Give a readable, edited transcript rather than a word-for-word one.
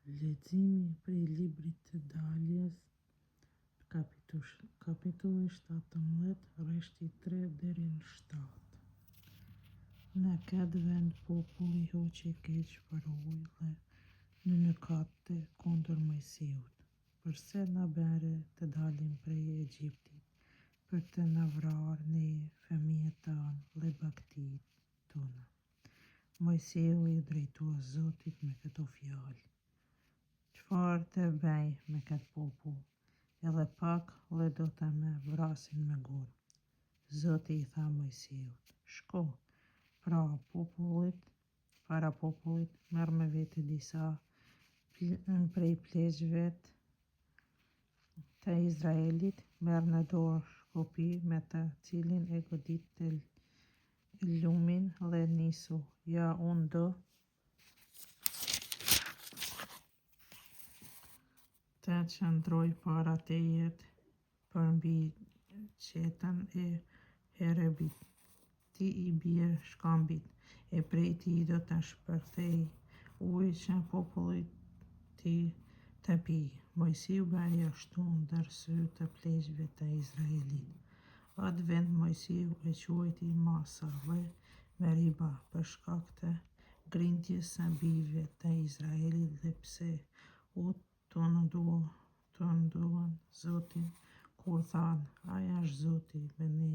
Leximi prej librit të Daljes, kapitulli 17, rreshti 3 deri në 7. Në këtë vend populli hoqi keq për ujë dhe në mëkate kundër Mojsiut. Përse na bëre të dalim prej Egjiptit, për të na vrarë ne, fëmijët tanë dhe baktit tona. Mojsiu i drejtua Zotit me këto fjalë: Çfarë të bëj me këtë popull? Edhe pak dhe do të me vrasin me gur. Zoti i tha Mojsiut: Shko, para popullit, merr me vete disa prej pleqve të Izraelit, merr në dorë shkopi me të cilin e godit të lumin dhe nisu: Ja, unë do të qëndroj para teje për mbi qetën e Herebit. Ti i bir shkambit, e prej ti do të shpërthej ujë që populli ti të pi. Mojsiu bëri ashtu ndër sy të pleqve të Izraelit. Atë vend Mojsiu e quajti Masa dhe Meriba për shkak të grindjes së bijve të Izraelit dhe pse u tunduan Zotin kur thanë: Ai është Zoti me ne.